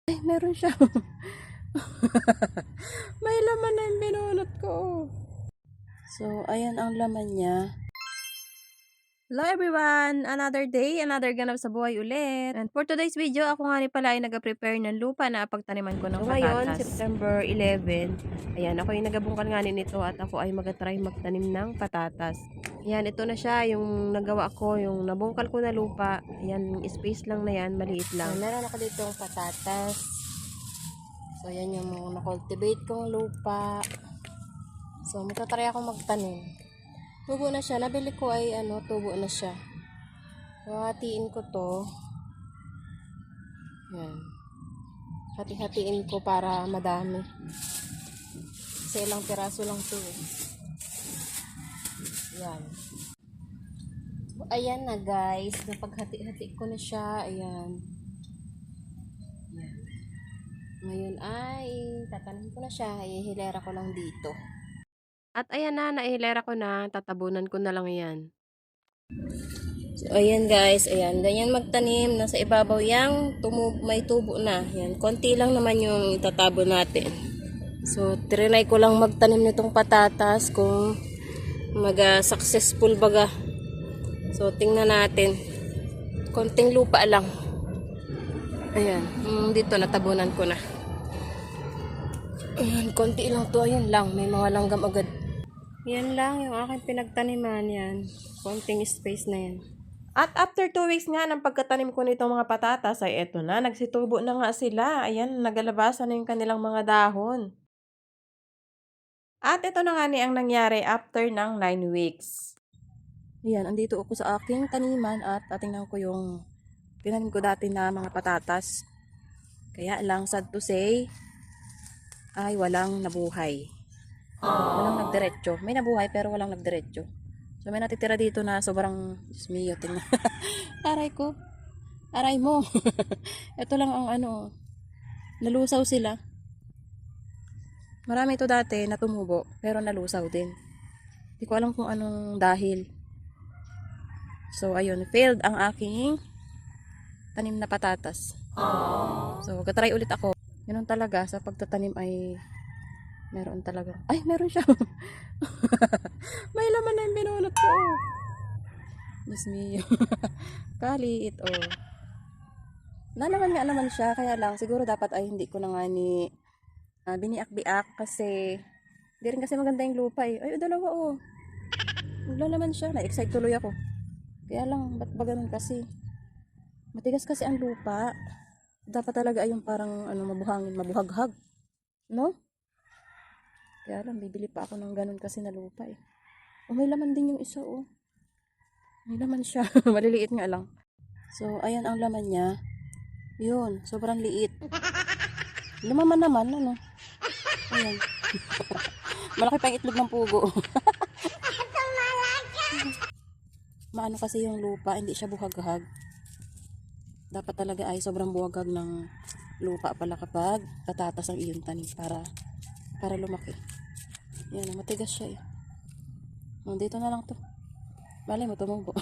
Ay, meron siya. May laman na yung binunot ko. So, ayan ang laman niya. Hello everyone! Another day, another ganap sa buhay ulit. And for today's video, ako nga ni pala ay nag-prepare ng lupa na pagtaniman ko ng patatas. Ngayon, September 11, ayan, ako yung nagabungkan nga nito at ako ay mag-try magtanim ng patatas. Ayan, ito na siya, yung nagawa ko, yung nabungkal ko na lupa. Ayan, space lang na yan, maliit lang. Meron ako dito yung patatas. So, ayan yung na-cultivate kong lupa. So, magta-try ako magtanim. Tubo na siya. Nabili ko ay tubo na siya. So, hatiin ko to. Yan. Hati-hatiin ko para madami. Kasi ilang piraso lang to. Yan. So, ayan na guys. Napaghati-hati ko na siya. Ayan. Yan. Ngayon ay tatanim ko na siya. Ihilera ko lang dito. At ayan na, naihilera ko na, tatabunan ko na lang yan. So, ayan guys, ayan, ganyan magtanim, nasa ibabaw yung may tubo na. Yan, konti lang naman yung itatabo natin. So, trinay ko lang magtanim nitong patatas kung successful baga. So, tingnan natin. Konting lupa lang. Ayan, dito natabunan ko na. Ayan, konti lang to, ayan lang, may mga langgam agad. Yan lang yung aking pinagtaniman yan. Konting space na yan. At after 2 weeks nga ng pagkatanim ko nitong mga patatas ay eto na. Nagsitubo na nga sila. Ayan, nagalabasan na yung kanilang mga dahon. At ito na nga ni ang nangyari after ng 9 weeks. Ayan, andito ako sa aking taniman at tingnan ko yung tinanim ko dati na mga patatas. Kaya lang, sad to say, ay walang nabuhay. Walang nagdiretso. May nabuhay pero walang nagdiretso. So may natitira dito na sobrang Diyos mio, tingnan. Aray ko. Aray mo. Ito lang ang nalusaw sila. Marami ito dati na tumubo pero nalusaw din. Hindi ko alam kung anong dahil. So ayun, failed ang aking tanim na patatas. So katry ulit ako. Ganun talaga sa pagtatanim ay meron talaga. Ay, meron siya. May laman na yung binunot ko. Diyos mio. Kaliit, oh. Nalaman nga naman siya. Kaya lang, siguro dapat ay hindi ko na nga ni biniak-biak kasi hindi rin kasi maganda yung lupa eh. Ay, dalawa, oh. Naglalaman siya. Na-excite tuloy ako. Kaya lang, ba't ba ganun kasi? Matigas kasi ang lupa. Dapat talaga ay yung parang mabuhangin, mabuhaghag. No? Kaya lang, bibili pa ako ng ganun kasi na lupa eh. Oh, may laman din yung isa, oh. May laman siya. Maliliit nga lang. So, ayan ang laman niya. Yun, sobrang liit. Lumaman naman, Ayan. Malaki pa yung itlog ng pugo. Maano kasi yung lupa, hindi siya buhaghag. Dapat talaga ay sobrang buhaghag ng lupa pala kapag patatas ang iyong tanim para lumaki. Yan, matigas siya eh. Dito na lang to. Bale mo tumubo.